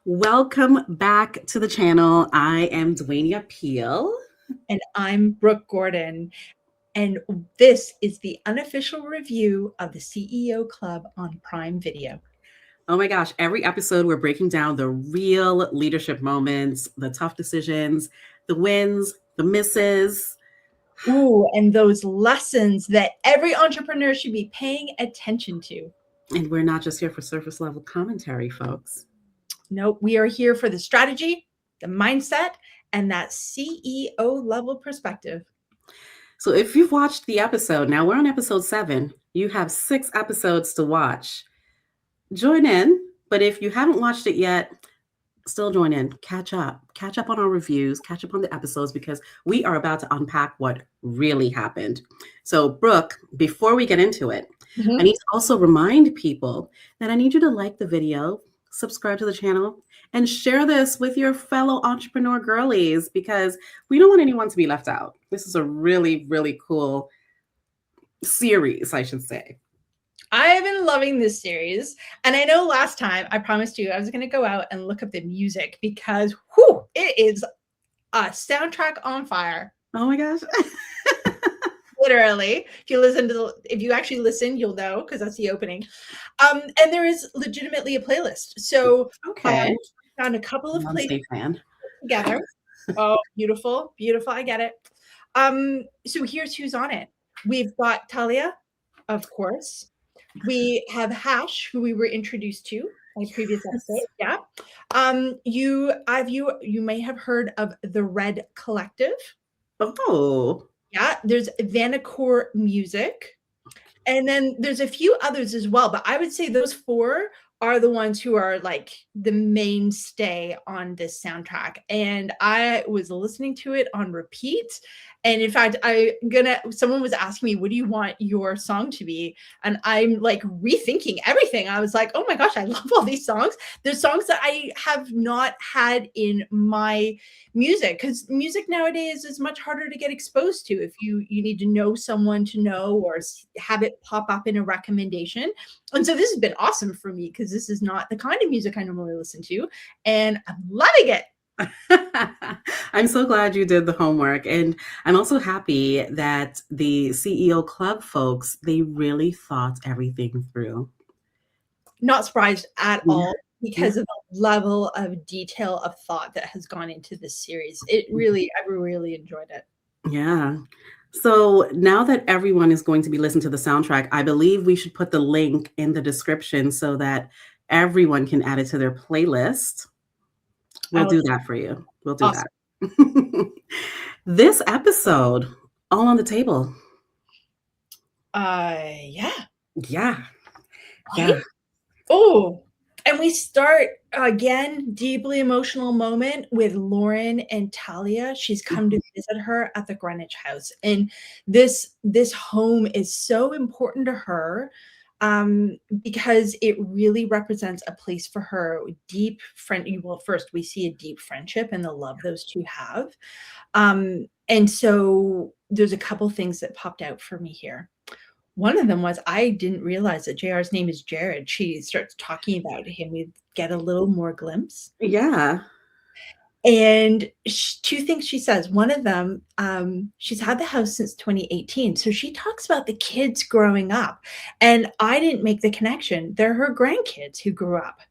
Welcome back to the channel. I am Dwania Peele. And I'm Brooke Gordon. And this is the unofficial review of the CEO Club on Prime Video. Oh my gosh, every episode we're breaking down the real leadership moments, the tough decisions, the wins, the misses. Ooh, and those lessons that every entrepreneur should be paying attention to. And we're not just here for surface level commentary, folks. Nope, we are here for the strategy, the mindset, and that CEO level perspective. So if you've watched the episode, now we're on episode 7, you have 6 episodes to watch. Join in, but if you haven't watched it yet, still join in, catch up on our reviews, catch up on the episodes, because we are about to unpack what really happened. So Brooke, before we get into it, I need to also remind people that I need you to like the video, subscribe to the channel, and share this with your fellow entrepreneur girlies, because we don't want anyone to be left out. This is a really, really cool series, I should say. I've been loving this series. And I know last time I promised you I was going to go out and look up the music because it is a soundtrack on fire. Oh my gosh. Literally. If you actually listen, you'll know because that's the opening. And there is legitimately a playlist. So okay. I found a couple of playlists together. Oh, beautiful, beautiful. I get it. So here's who's on it. We've got Talia, of course. We have Hash, who we were introduced to in a previous episode. Yeah. You may have heard of the Red Collective. Oh. Yeah. There's Vanacore Music. And then there's a few others as well. But I would say those 4 are the ones who are like the mainstay on this soundtrack. And I was listening to it on repeat. And in fact, someone was asking me, what do you want your song to be? And I'm like rethinking everything. I was like, oh my gosh, I love all these songs. There's songs that I have not had in my music, because music nowadays is much harder to get exposed to if you need to know someone to know or have it pop up in a recommendation. And so this has been awesome for me because this is not the kind of music I normally listen to, and I'm loving it. I'm so glad you did the homework. And I'm also happy that the CEO Club folks, they really thought everything through. Not surprised at all because of the level of detail of thought that has gone into this series. I really enjoyed it. Yeah. So now that everyone is going to be listening to the soundtrack, I believe we should put the link in the description so that everyone can add it to their playlist. We'll do that for you. We'll do that. This episode, all on the table. Yeah. Yeah. Right? Yeah. Oh, and we start again, deeply emotional moment with Lauren and Talia. She's come to visit her at the Greenwich house. And this home is so important to her because it really represents a place for her. Deep friend. Well, first we see a deep friendship and the love those two have. And so there's a couple things that popped out for me here. One of them was, I didn't realize that JR's name is Jared. She starts talking about him. We get a little more glimpse. Yeah. And 2 things she says. One of them, she's had the house since 2018. So she talks about the kids growing up. And I didn't make the connection. They're her grandkids who grew up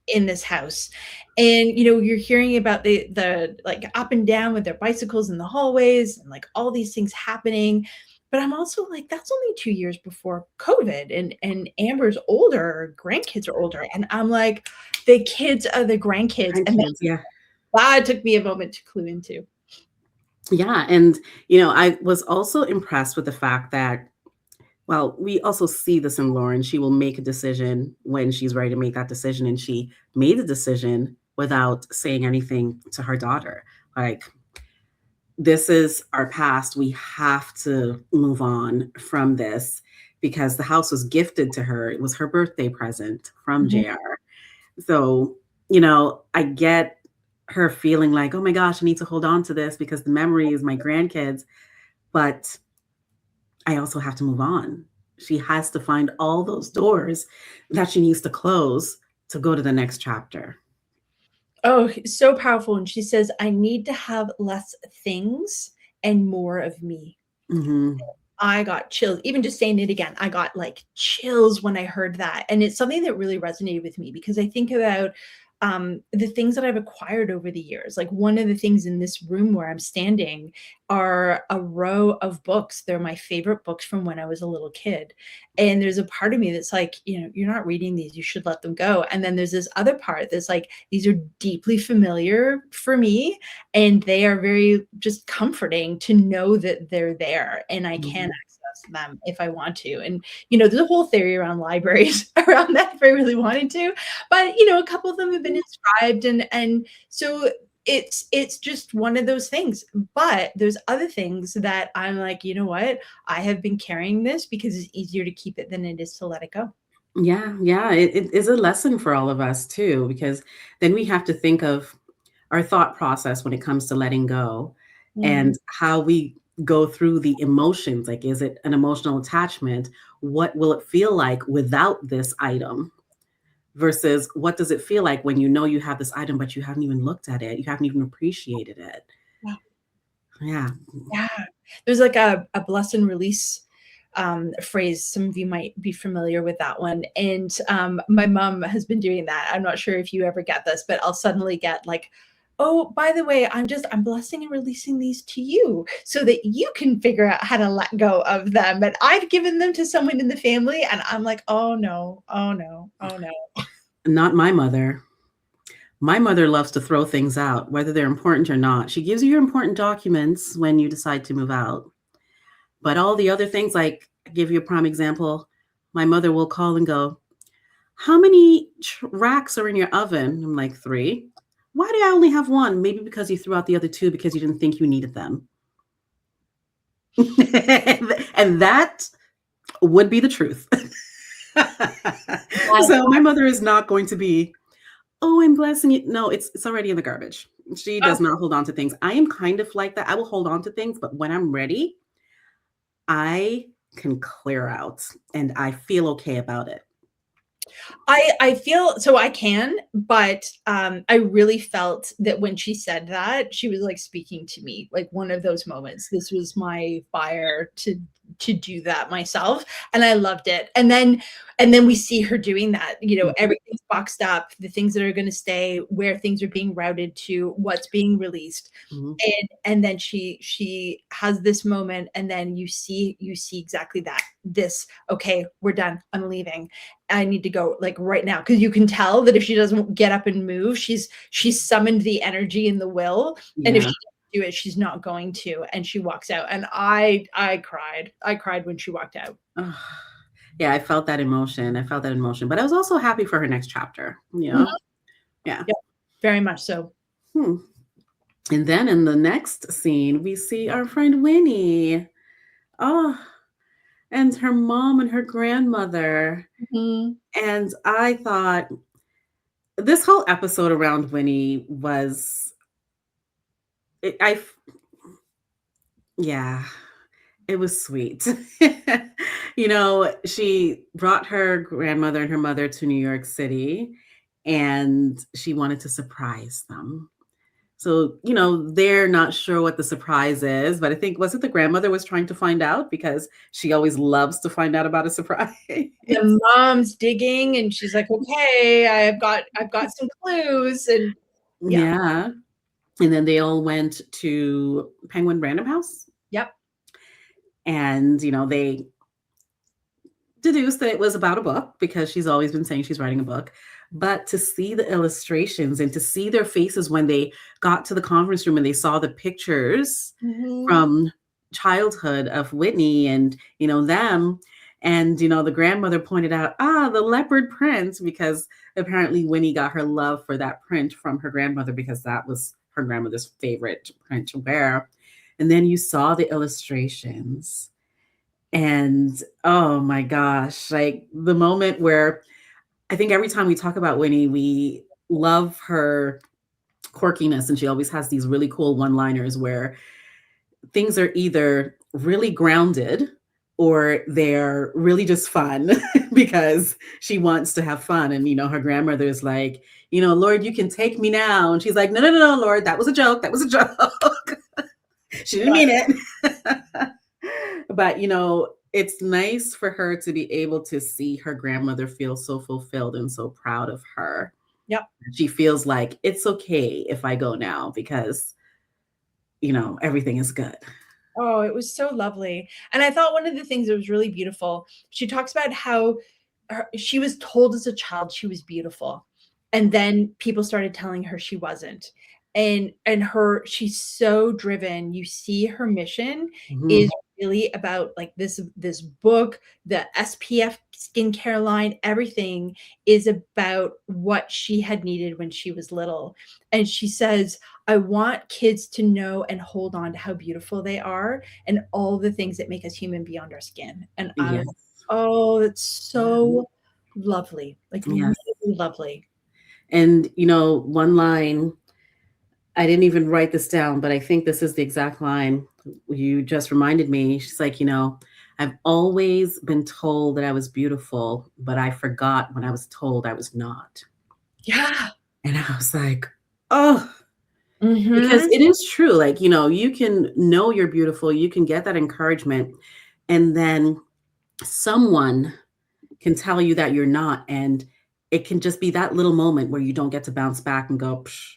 in this house. And you're hearing about the like up and down with their bicycles in the hallways and like all these things happening. But I'm also like, that's only 2 years before COVID, and Amber's older, grandkids are older. And I'm like, the kids are the grandkids. And that took me a moment to clue into. Yeah. And, I was also impressed with the fact that, well, we also see this in Lauren. She will make a decision when she's ready to make that decision. And she made the decision without saying anything to her daughter. Like, this is our past. We have to move on from this because the house was gifted to her. It was her birthday present from JR. So, I get her feeling like, oh my gosh, I need to hold on to this because the memory is my grandkids. But I also have to move on. She has to find all those doors that she needs to close to go to the next chapter. Oh, so powerful, and she says, "I need to have less things and more of me." Mhm. I got chills. Even just saying it again, I got, like, chills when I heard that, and it's something that really resonated with me because I think about, the things that I've acquired over the years. Like, one of the things in this room where I'm standing are a row of books. They're my favorite books from when I was a little kid, and there's a part of me that's like, "You're not reading these, you should let them go." And then there's this other part that's like, "These are deeply familiar for me, and they are very just comforting to know that they're there and I can Mhm. access them if I want to." And there's a whole theory around libraries around that if I really wanted to, but a couple of them have been inscribed, and so it's just one of those things. But there's other things that I'm like, you know what? I have been carrying this because it's easier to keep it than it is to let it go. Yeah, yeah, it is a lesson for all of us too, because then we have to think of our thought process when it comes to letting go Mhm. and how we go through the emotions. Like, is it an emotional attachment? What will it feel like without this item? Versus what does it feel like when you know you have this item, but you haven't even looked at it, you haven't even appreciated it. Yeah. Yeah. There's like a bless and release phrase. Some of you might be familiar with that one. And my mom has been doing that. I'm not sure if you ever get this, but I'll suddenly get like, "Oh, by the way, I'm blessing and releasing these to you so that you can figure out how to let go of them. And I've given them to someone in the family." And I'm like, "Oh no, oh no, oh no." Not my mother. My mother loves to throw things out, whether they're important or not. She gives you your important documents when you decide to move out. But all the other things, like, I give you a prime example. My mother will call and go, "How many racks are in your oven?" I'm like, "Three." "Why do I only have one?" "Maybe because you threw out the other two because you didn't think you needed them." And that would be the truth. So my mother is not going to be, "Oh, I'm blessing you." No, it's already in the garbage. She Oh, does not hold on to things. I am kind of like that. I will hold on to things, but when I'm ready, I can clear out and I feel okay about it. I feel so I can, but, I really felt that when she said that, she was, like, speaking to me, like, one of those moments. This was my fire to do that myself, and I loved it. And then we see her doing that, Mhm, everything's boxed up, the things that are gonna stay, where things are being routed to, what's being released. mhm. And then she has this moment, and then you see exactly that. This, "Okay, we're done. I'm leaving. I need to go, like, right now," because you can tell that if she doesn't get up and move, she's summoned the energy and the will, and if she Yeah. doesn't do it, she's not going to, and she walks out, and I cried. I cried when she walked out. Ugh. Yeah, I felt that emotion. I felt that emotion, but I was also happy for her next chapter, you Mhm. know? Yeah. Yep, very much so. Hmm. And then in the next scene, we see our friend Winnie. Oh, and her mom and her grandmother. Mhm. And I thought this whole episode around Winnie was it, yeah, it was sweet. She brought her grandmother and her mother to New York City and she wanted to surprise them. So, they're not sure what the surprise is, but I think was it the grandmother was trying to find out because she always loves to find out about a surprise. The mom's digging, and she's like, "Okay, I've got some clues," and yeah. Yeah. And then they all went to Penguin Random House Yep. and, they deduced that it was about a book because she's always been saying she's writing a book. But to see the illustrations and to see their faces when they got to the conference room and they saw the pictures Mhm. from childhood of Whitney and, them. And, the grandmother pointed out, the leopard print, because apparently Winnie got her love for that print from her grandmother because that was her grandmother's favorite print to wear. And then you saw the illustrations and, oh my gosh, like, the moment where I think every time we talk about Winnie, we love her quirkiness, and she always has these really cool one-liners where things are either really grounded or they're really just fun because she wants to have fun. And, her grandmother is like, Lord, you can take me now. And she's like, no, no, no, no, Lord, that was a joke. That was a joke. She didn't mean it. But, it's nice for her to be able to see her grandmother feel so fulfilled and so proud of her. Yep. She feels like it's okay if I go now because, everything is good. Oh, it was so lovely. And I thought one of the things that was really beautiful, she talks about how she was told as a child she was beautiful. And then people started telling her she wasn't. She's so driven. You see her mission Mhm. is really about like this book, the SPF skincare line, everything is about what she had needed when she was little. And she says, I want kids to know and hold on to how beautiful they are and all the things that make us human beyond our skin. And I was like, Yes. oh, that's so lovely, like really Yes. lovely. And, one line, I didn't even write this down, but I think this is the exact line you just reminded me. She's like, I've always been told that I was beautiful, but I forgot when I was told I was not. Yeah. And I was like, oh, because Mhm. it is true. Like, you can know you're beautiful, you can get that encouragement, and then someone can tell you that you're not. And it can just be that little moment where you don't get to bounce back and go, psh,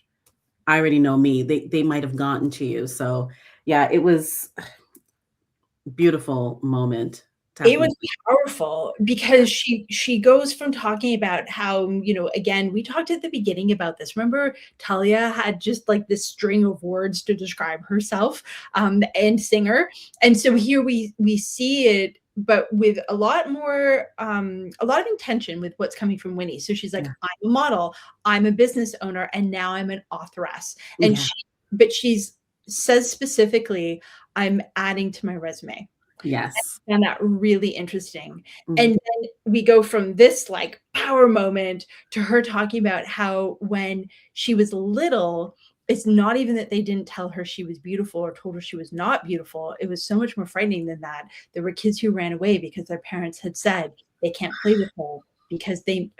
I already know me. They might have gotten to you. So yeah, it was a beautiful moment. It was Definitely. powerful because she goes from talking about how, again, we talked at the beginning about this. Remember, Talia had just like this string of words to describe herself, and singer. And so here we see it, but with a lot more, a lot of intention with what's coming from Winnie. So she's like, Yeah. I'm a model, I'm a business owner, and now I'm an authoress. And Yeah. she's says specifically, I'm adding to my resume. Yes. Found that really interesting. And Mhm. then we go from this like power moment to her talking about how when she was little, it's not even that they didn't tell her she was beautiful or told her she was not beautiful. It was so much more frightening than that. There were kids who ran away because their parents had said they can't play with her because they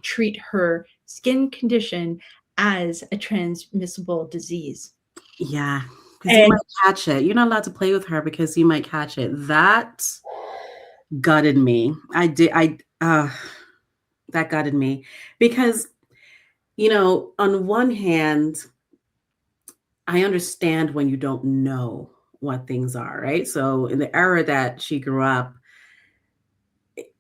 treat her skin condition as a transmissible disease. Yeah. Because you And might catch it. You're not allowed to play with her because you might catch it. That gutted me. That gutted me because, on one hand, I understand when you don't know what things are, right? So in the era that she grew up,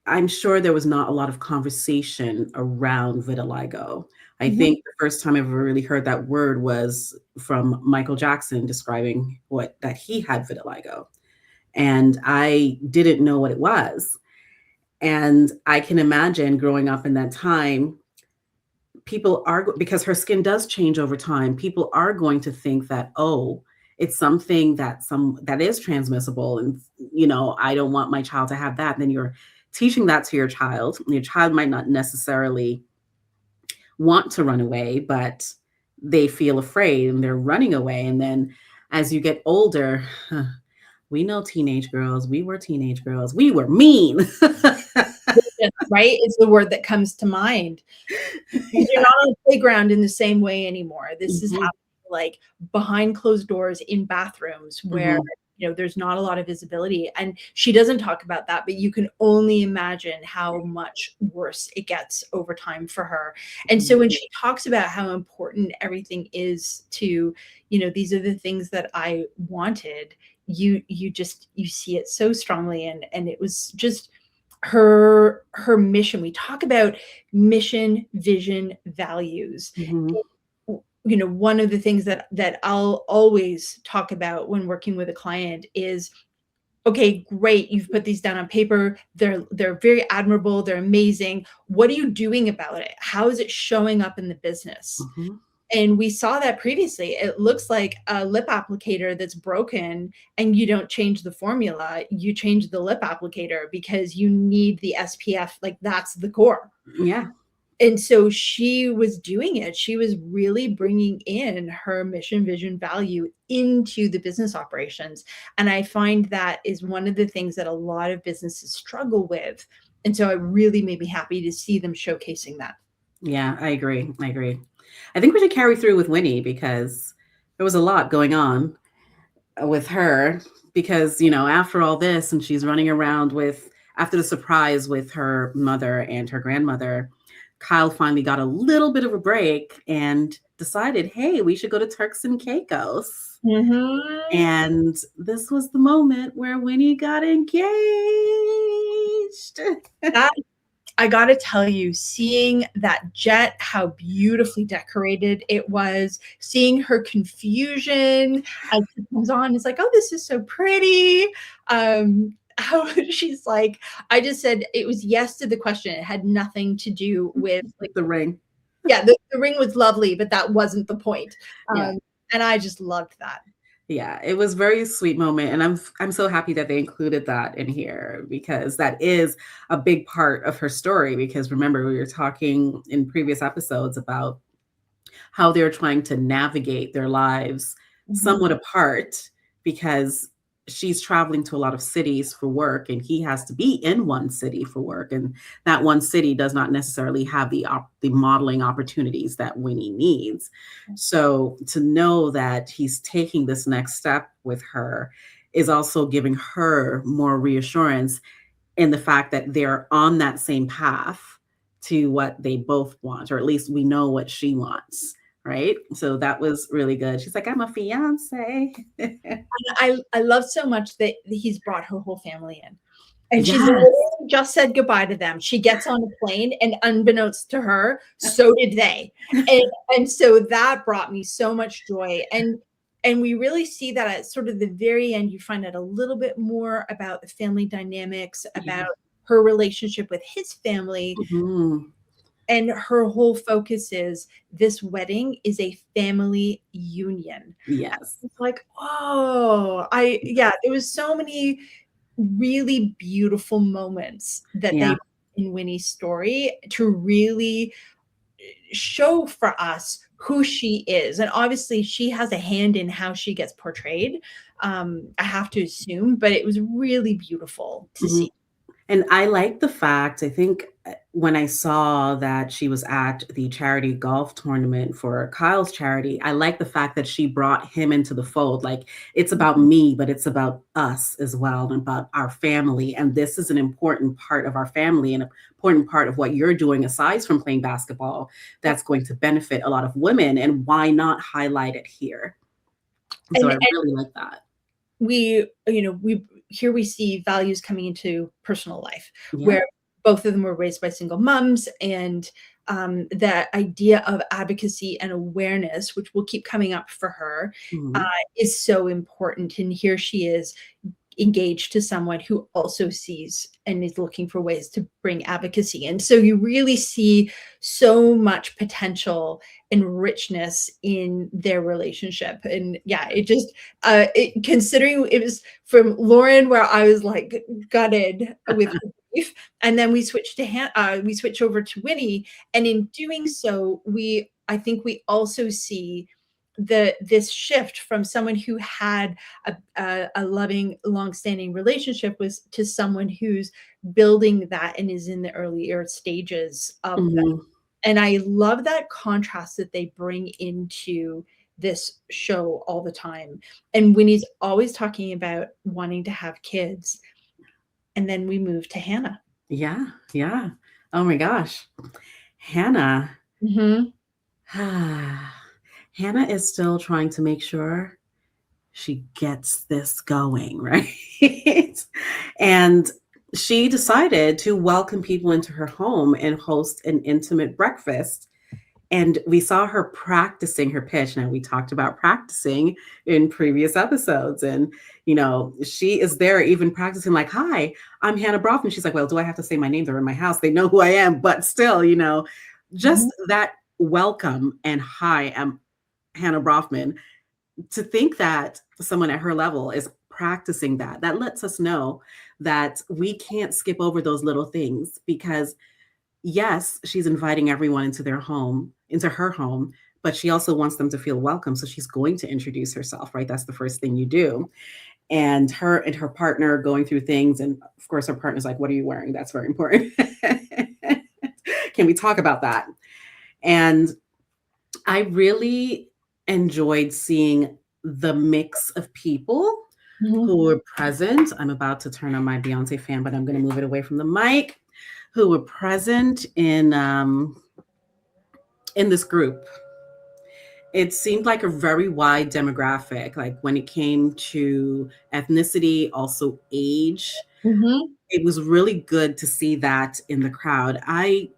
I'm sure there was not a lot of conversation around vitiligo. I Mhm. think the first time I ever really heard that word was from Michael Jackson describing that he had vitiligo. And I didn't know what it was. And I can imagine growing up in that time, people are because her skin does change over time. People are going to think that, oh, it's something that is transmissible, and I don't want my child to have that. Then you're teaching that to your child. Your child might not necessarily want to run away, but they feel afraid and they're running away. And then as you get older, we know teenage girls. We were teenage girls. We were mean. Right? It's the word that comes to mind. Because you're Yeah. not on the playground in the same way anymore. This is Mhm, happening, like, behind closed doors in bathrooms where, mhm, there's not a lot of visibility, and she doesn't talk about that, but you can only imagine how much worse it gets over time for her. And so mhm. when she talks about how important everything is to, "These are the things that I wanted," you see it so strongly, and it was just her mission. We talk about mission, vision, values. Mhm. One of the things that I'll always talk about when working with a client is, okay, great, you've put these down on paper. They're very admirable, they're amazing. What are you doing about it? How is it showing up in the business? Mhm. And we saw that previously. It looks like a lip applicator that's broken and you don't change the formula, you change the lip applicator because you need the SPF, like that's the core. Yeah. And so she was doing it. She was really bringing in her mission, vision, value into the business operations. And I find that is one of the things that a lot of businesses struggle with And so it really made me happy to see them showcasing that. Yeah, I agree. I agree. I think we should carry through with Winnie because there was a lot going on with her because, after all this and she's running around after the surprise with her mother and her grandmother, Kyle finally got a little bit of a break and decided, hey, we should go to Turks and Caicos. Mhm. And this was the moment where Winnie got engaged. That I gotta tell you, seeing that jet, how beautifully decorated it was, seeing her confusion as she comes on, it's like, "Oh, this is so pretty." How she's like I just said it was yes to the question. It had nothing to do with, like The ring. yeah, the ring was lovely, but that wasn't the point. Yeah. And I just loved that. Yeah, it was very sweet moment, and I'm so happy that they included that in here because that is a big part of her story. Because remember, we were talking in previous episodes about how they're trying to navigate their lives Mhm. somewhat apart because she's traveling to a lot of cities for work and he has to be in one city for work, and that one city does not necessarily have the modeling opportunities that Winnie needs. So to know that he's taking this next step with her is also giving her more reassurance in the fact that they're on that same path to what they both want, or at least we know what she wants, right? So that was really good. She's like, I'm a fiance. I love so much that he's brought her whole family in. And she's Yes. literally just said goodbye to them. She gets on a plane, and unbeknownst to her, so did they. And and so that brought me so much joy. And we really see that at sort of the very end, you find out a little bit more about the family dynamics, Yeah. about her relationship with his family, Mhm. and her whole focus is this wedding is a family union. Yes. It's like, oh, I yeah, there was so many really beautiful moments that Yeah. they in Winnie's story to really show for us who she is. And obviously she has a hand in how she gets portrayed. I have to assume, but it was really beautiful to Mhm. see. And I like the fact, I think when I saw that she was at the charity golf tournament for Kyle's charity, I like the fact that she brought him into the fold. Like, it's about me, but it's about us as well and about our family. And this is an important part of our family and an important part of what you're doing aside from playing basketball that's going to benefit a lot of women. And why not highlight it here? So And I really like that. we here we see values coming into personal life Yeah. where both of them were raised by single moms, and that idea of advocacy and awareness, which will keep coming up for her, uh, Mhm. is so important. And here she is engaged to someone who also sees and is looking for ways to bring advocacy. And so you really see so much potential and richness in their relationship. And yeah, considering it was from Lauren, where I was like gutted with grief, and then we switch over to Winnie, and in doing so, I think we also see this shift from someone who had a loving, long-standing relationship was to someone who's building that and is in the earlier stages of that. Mhm. And I love that contrast that they bring into this show all the time. And Winnie's always talking about wanting to have kids. And then we move to Hannah. Yeah. Yeah. Oh my gosh. Hannah. Mhm. Hannah is still trying to make sure she gets this going, right? And she decided to welcome people into her home and host an intimate breakfast. And we saw her practicing her pitch. Now, we talked about practicing in previous episodes. And, she is there even practicing, like, hi, I'm Hannah Brofman. She's like, well, do I have to say my name? They're in my house. They know who I am. But still, just Mhm. that welcome and hi, I'm Hannah Brofman. To think that someone at her level is practicing that lets us know that we can't skip over those little things because yes, she's inviting everyone into her home, but she also wants them to feel welcome. So she's going to introduce herself, right? That's the first thing you do. and her partner going through things, and of course her partner's like, what are you wearing? That's very important. Can we talk about that? And I really enjoyed seeing the mix of people Mhm. who were present. I'm about to turn on my Beyonce fan, but I'm going to move it away from the mic. Who were present in this group. It seemed like a very wide demographic, like when it came to ethnicity, also age. Mhm. It was really good to see that in the crowd. I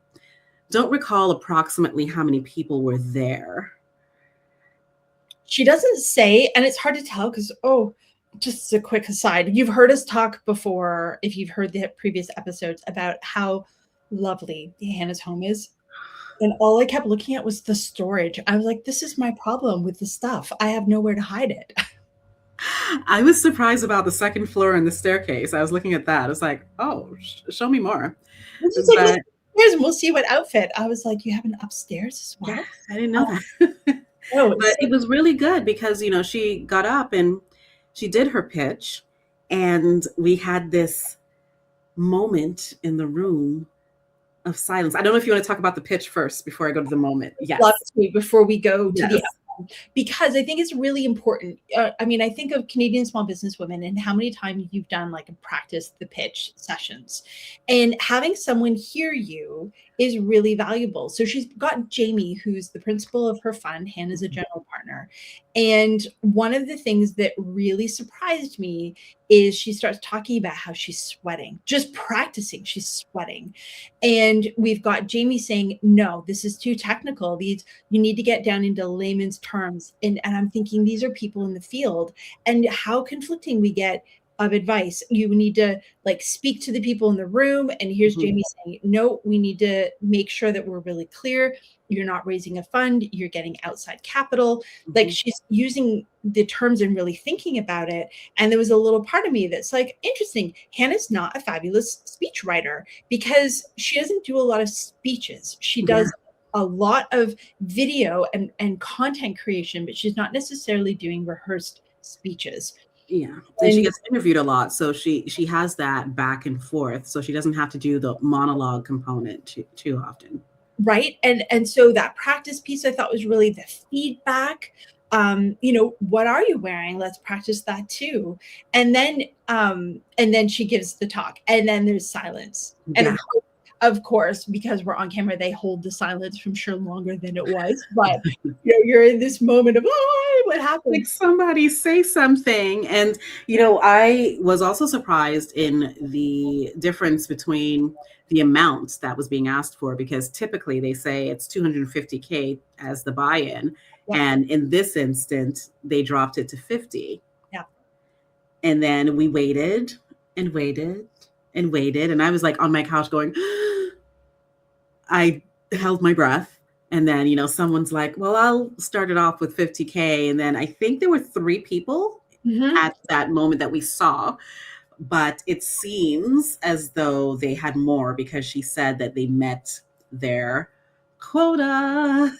don't recall approximately how many people were there. She doesn't say, and it's hard to tell because, oh, just a quick aside, you've heard us talk before, if you've heard the previous episodes, about how lovely Hannah's home is. And all I kept looking at was the storage. I was like, this is my problem with the stuff. I have nowhere to hide it. I was surprised about the second floor and the staircase. I was looking at that. I was like, oh, show me more. It's just like, let's But go upstairs and we'll see what outfit. I was like, you have an upstairs as yeah, well? I didn't Uh, know that. no, But it's so it was really good because, she got up and she did her pitch, and we had this moment in the room of silence. I don't know if you want to talk about the pitch first before I go to the moment. love Yes. to before we go to the Yes. because I think it's really important. I mean, I think of Canadian small business women and how many times you've done like a practice the pitch sessions, and having someone hear you is really valuable. So she's got Jamie, who's the principal of her fund. Hannah's a general partner. And one of the things that really surprised me is she starts talking about how she's sweating, just practicing, she's sweating. And we've got Jamie saying, no, this is too technical. These you need to get down into layman's terms. And I'm thinking these are people in the field, and how conflicting we get of advice. You need to like speak to the people in the room. And here's Mhm, Jamie saying, no, we need to make sure that we're really clear. You're not raising a fund, you're getting outside capital. Like mhm. she's using the terms and really thinking about it. And there was a little part of me that's like, interesting. Hannah's not a fabulous speech writer because she doesn't do a lot of speeches. She Yeah, does a lot of video and content creation, but she's not necessarily doing rehearsed speeches. yeah, and she And gets interviewed a lot, so she has that back and forth, so she doesn't have to do the monologue component too often. right. And so that practice piece I thought was really the feedback. What are you wearing? Let's practice that too. And then she gives the talk, and then there's silence. And Yeah. of course, because we're on camera, they hold the silence from sure longer than it was. But you're in this moment of, oh, what Like, happened? somebody say something. And, I was also surprised in the difference between the amount that was being asked for, because typically they say it's 250K as the buy-in. Yeah, And in this instance, they dropped it to 50. yeah. And then we waited and waited and waited. And I was like on my couch going, I held my breath. And then, someone's like, well, I'll start it off with 50K. And then I think there were three people Mhm. at that moment that we saw, but it seems as though they had more because she said that they met their quota.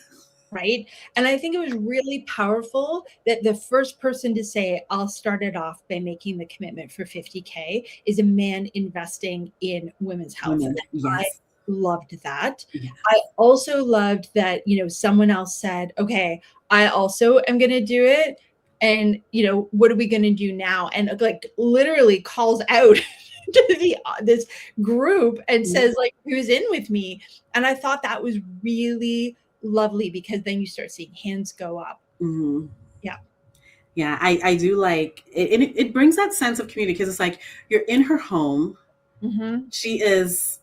Right? And I think it was really powerful that the first person to say, I'll start it off by making the commitment for 50K is a man investing in women's health. Women. I Yes. loved that. I Yes. also loved that, someone else said, okay, I also am going to do it. And, what are we going to do now? And like literally calls out to this group and says, like, who's in with me? And I thought that was really lovely because then you start seeing hands go up. Mhm. Yeah. Yeah, I do like it. And it brings that sense of community because it's like you're in her home. Mhm. She is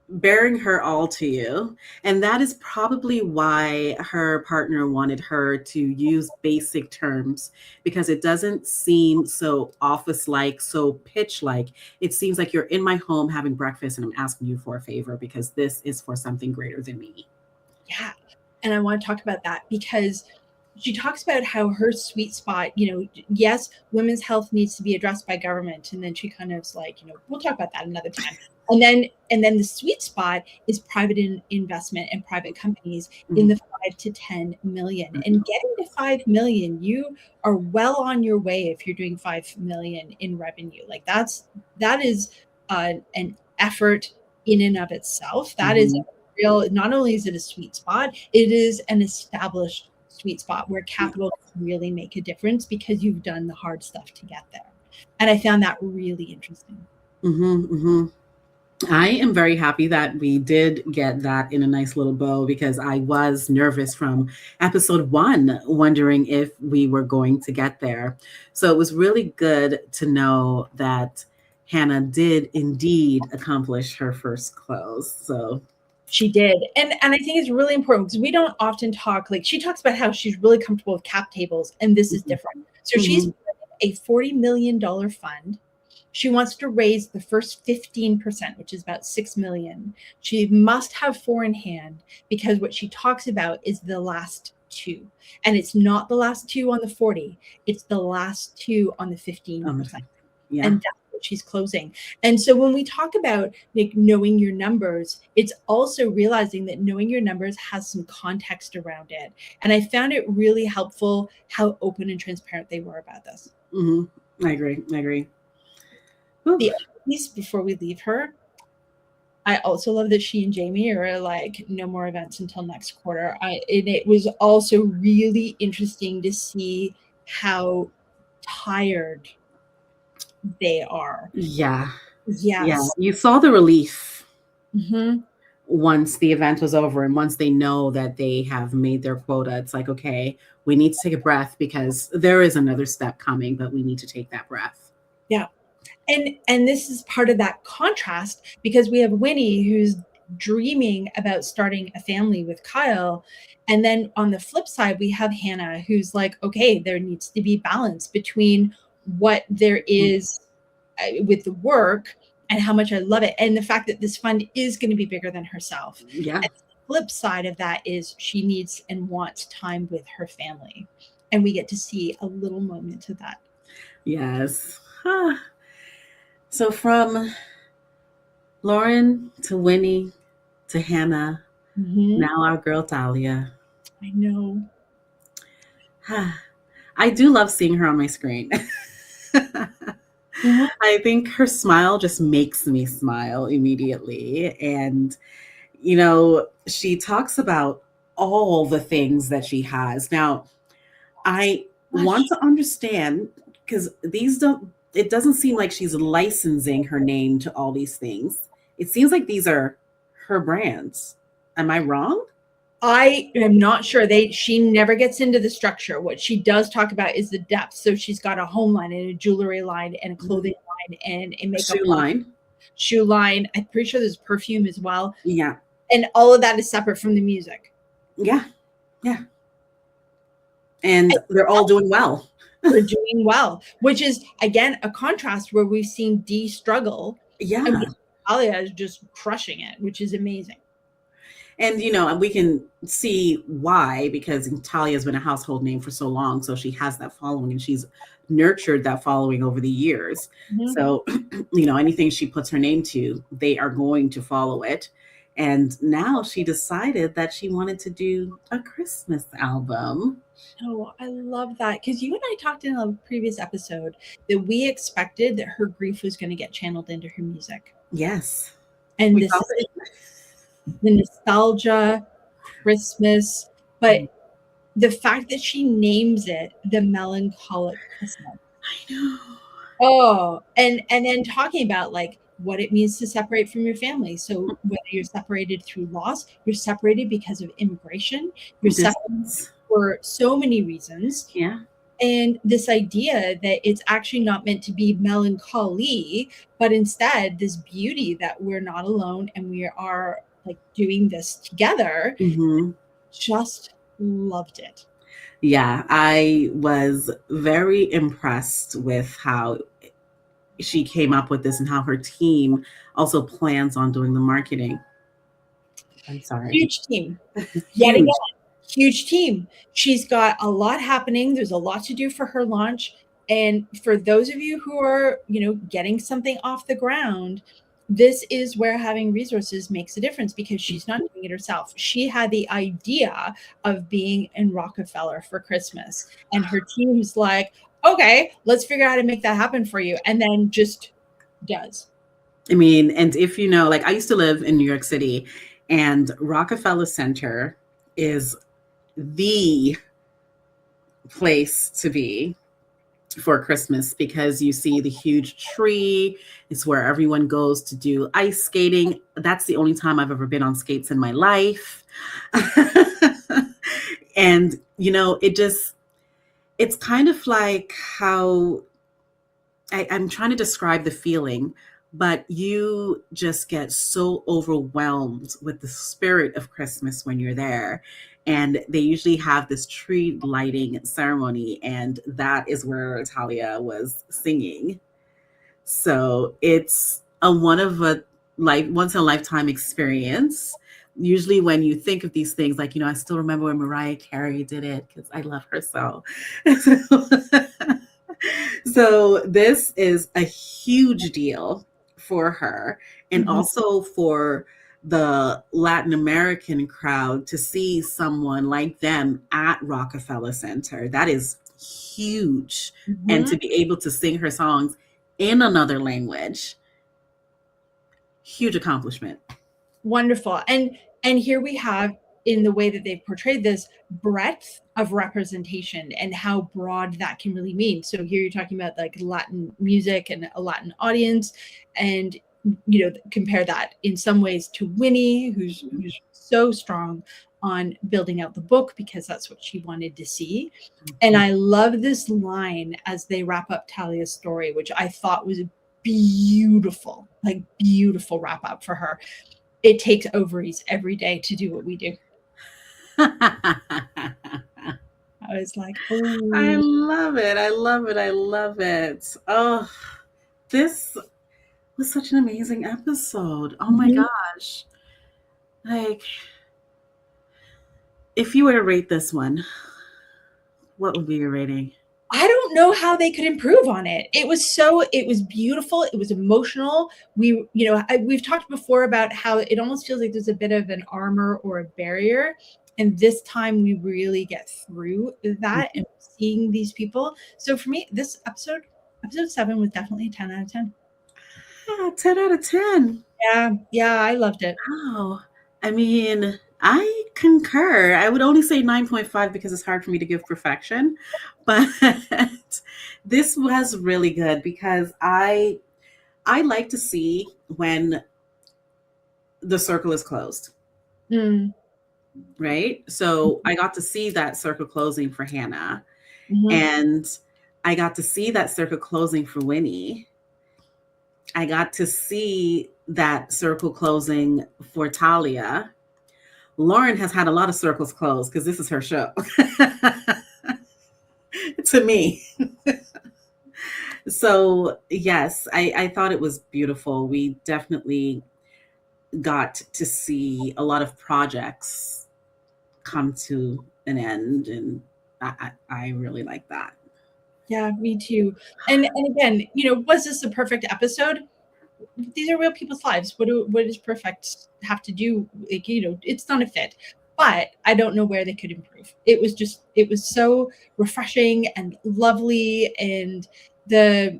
bearing her all to you. And that is probably why her partner wanted her to use basic terms, because it doesn't seem so office like, so pitch like. It seems like you're in my home having breakfast and I'm asking you for a favor because this is for something greater than me. Yeah. And I want to talk about that because she talks about how her sweet spot, yes, women's health needs to be addressed by government. And then she kind of is like, we'll talk about that another time. And then the sweet spot is private investment and private companies in Mhm. the 5 to 10 million. And getting to 5 million, you are well on your way if you're doing 5 million in revenue. Like that is an effort in and of itself. That is Mhm. real. Not only is it a sweet spot, it is an established sweet spot where Yeah. capital can really make a difference because you've done the hard stuff to get there. And I found that really interesting. Mhm. Mhm. I am very happy that we did get that in a nice little bow because I was nervous from episode 1, wondering if we were going to get there. So it was really good to know that Hannah did indeed accomplish her first close. So, She did. And I think it's really important because we don't often talk, like she talks about how she's really comfortable with cap tables, and this is mhm. different. So she's Mhm. running a $40 million fund. She wants to raise the first 15%, which is about 6 million. She must have 4 in hand because what she talks about is the last 2. And it's not the last 2 on the 40, it's the last 2 on the 15%. Yeah. And that's what she's closing. And so when we talk about like knowing your numbers, it's also realizing that knowing your numbers has some context around it. And I found it really helpful how open and transparent they were about this. Mhm. I agree. I agree. Whew. The other piece before we leave her, I also love that she and Jamie are like, no more events until next quarter. And it was also really interesting to see how tired they are. Yeah. Yeah. Yes. You saw the relief Hmm. once the event was over and once they know that they have made their quota. It's like, okay, we need to take a breath because there is another step coming, but we need to take that breath. Yeah. And this is part of that contrast because we have Winnie who's dreaming about starting a family with Kyle. And then on the flip side, we have Hannah who's like, okay, there needs to be balance between what there is with the work and how much I love it. And the fact that this fund is going to be bigger than herself. Yeah. And the flip side of that is she needs and wants time with her family. And we get to see a little moment of that. Yes. So from Lauren to Winnie to Hannah, Mhm. now our girl Dahlia. I know. I do love seeing her on my screen. Mhm. I think her smile just makes me smile immediately. And, she talks about all the things that she has. Now, I want Gosh. to understand because it doesn't seem like she's licensing her name to all these things. It seems like these are her brands. Am I wrong? I am not sure. She never gets into the structure. What she does talk about is the depth. So she's got a home line and a jewelry line and a Mhm. clothing line and a A makeup shoe line, line. shoe line. I'm pretty sure there's perfume as well. Yeah. And all of that is separate from the music. Yeah. Yeah. And And they're all doing well. they're doing well, which is again a contrast where we've seen Dee struggle and Yeah. Alia is just crushing it, which is amazing. And we can see why because Talia's been a household name for so long, so she has that following and she's nurtured that following over the years. Mhm. So, anything she puts her name to, they are going to follow it. And now she decided that she wanted to do a Christmas album. Oh, I love that because you and I talked in a previous episode that we expected that her grief was going to get channeled into her music. Yes, And we this felt is it. the nostalgia, Christmas, but the fact that she names it the melancholic Christmas. I know. Oh, and then talking about like what it means to separate from your family. So whether you're separated through loss, you're separated because of immigration, you're separated Distance. for so many reasons. Yeah. And this idea that it's actually not meant to be melancholy, but instead this beauty that we're not alone and we are like doing this together. Hmm. Just loved it. Yeah, I was very impressed with how she came up with this and how her team also plans on doing the marketing. I'm sorry. Huge team. Yet again, Huge. huge team. She's got a lot happening. There's a lot to do for her launch. And for those of you who are, getting something off the ground, this is where having resources makes a difference, because she's not doing it herself. She had the idea of being in Rockefeller for Christmas, and her team's like, okay, let's figure out how to make that happen for you. And then just does. I mean, and if you know, like I used to live in New York City, and Rockefeller Center is the place to be for Christmas because you see the huge tree. It's where everyone goes to do ice skating. That's the only time I've ever been on skates in my life. And, you know, it's kind of like how I'm trying to describe the feeling, but you just get so overwhelmed with the spirit of Christmas when you're there. And they usually have this tree lighting ceremony, and that is where Talia was singing. So it's a once in a lifetime experience. Usually, when you think of these things, like, you know, I still remember when Mariah Carey did it because I love her so. So this is a huge deal for her, and Mhm. also for the Latin American crowd to see someone like them at Rockefeller Center. That is huge. And Mhm. to be able to sing her songs in another language, huge accomplishment. Wonderful. And here we have, in the way that they've portrayed this, breadth of representation and how broad that can really mean. So here you're talking about like Latin music and a Latin audience, and compare that in some ways to Winnie, who's so strong on building out the book because that's what she wanted to see. And I love this line as they wrap up Talia's story, which I thought was beautiful, like beautiful wrap up for her. It takes ovaries every day to do what we do. I I was like, oh. love it. I love it. I love it. Oh, this was such an amazing episode. Oh my Mhm. gosh. Like, if you were to rate this one, what would be your rating? I don't know how they could improve on it. It was beautiful. It was emotional. We've talked before about how it almost feels like there's a bit of an armor or a barrier. And this time we really get through that and seeing these people. So for me, this episode 7 was definitely a 10 out of 10. Yeah, 10 out of 10. Yeah, yeah, I loved it. Wow. I mean, I concur. I would only say 9.5 because it's hard for me to give perfection. But this was really good because I like to see when the circle is closed, Mm, right? So I got to see that circle closing for Hannah, mhm. and I got to see that circle closing for Winnie. I got to see that circle closing for Talia. Lauren has had a lot of circles closed because this is her show. To me. So yes, I thought it was beautiful. We definitely got to see a lot of projects come to an end, and I really like that. Yeah, me too. And again, was this a perfect episode? These are real people's lives. What does perfect have to do? Like, it's not a fit. But I don't know where they could improve. It was so refreshing and lovely, and the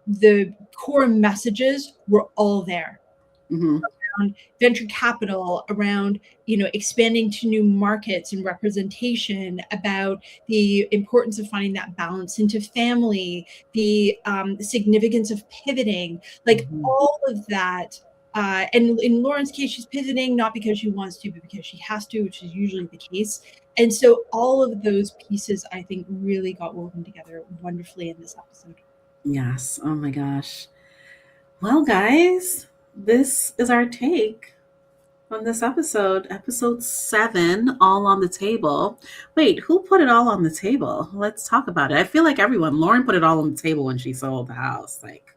the core messages were all there, Hmm. around venture capital, around expanding to new markets and representation, about the importance of finding that balance into family, the significance of pivoting, like Hmm. all of that. And in Lauren's case, she's pivoting not because she wants to, but because she has to, which is usually the case. And so all of those pieces, I think, really got woven together wonderfully in this episode. Yes. Oh my gosh. Well, guys, this is our take on this episode 7, all on the table. Wait, who put it all on the table? Let's talk about it. I feel like everyone. Lauren put it all on the table when she sold the house, like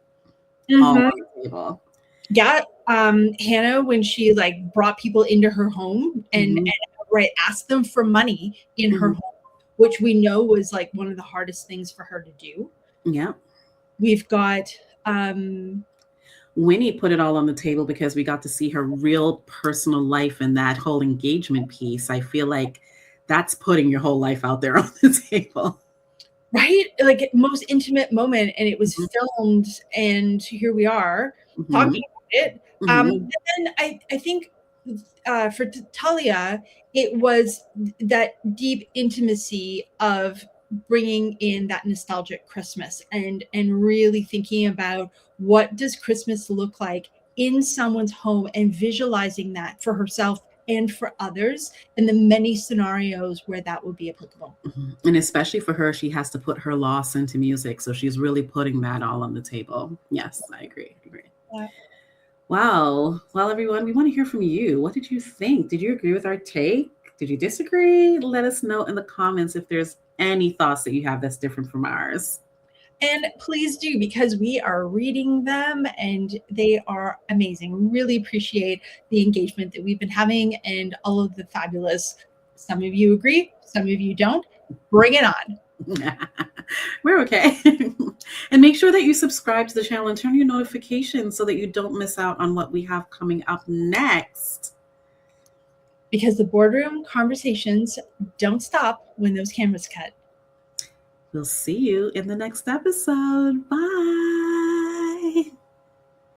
all Mhm. on the table. Yeah, Hannah, when she like brought people into her home Hmm. and outright asked them for money in her Hmm. home, which we know was like one of the hardest things for her to do. Yeah. We've got um Winnie put it all on the table because we got to see her real personal life and that whole engagement piece. I feel like that's putting your whole life out there on the table. Right? Like, most intimate moment, and it was Mhm, filmed, and here we are talking mhm, about it. mhm, And then I think, for Talia, it was that deep intimacy of bringing in that nostalgic Christmas, and really thinking about what does Christmas look like in someone's home, and visualizing that for herself and for others, and the many scenarios where that would be applicable. mhm. And especially for her, she has to put her loss into music. So she's really putting that all on the table. Yes, I agree. I agree. Yeah. Wow. Well, everyone, we want to hear from you. What did you think? Did you agree with our take? Did you disagree? Let us know in the comments if there's any thoughts that you have that's different from ours. And please do, because we are reading them and they are amazing. Really appreciate the engagement that we've been having and all of the fabulous. Some of you agree, some of you don't. Bring it on. We're okay. And make sure that you subscribe to the channel and turn your notifications so that you don't miss out on what we have coming up next. Because the boardroom conversations don't stop when those cameras cut. We'll see you in the next episode. Bye.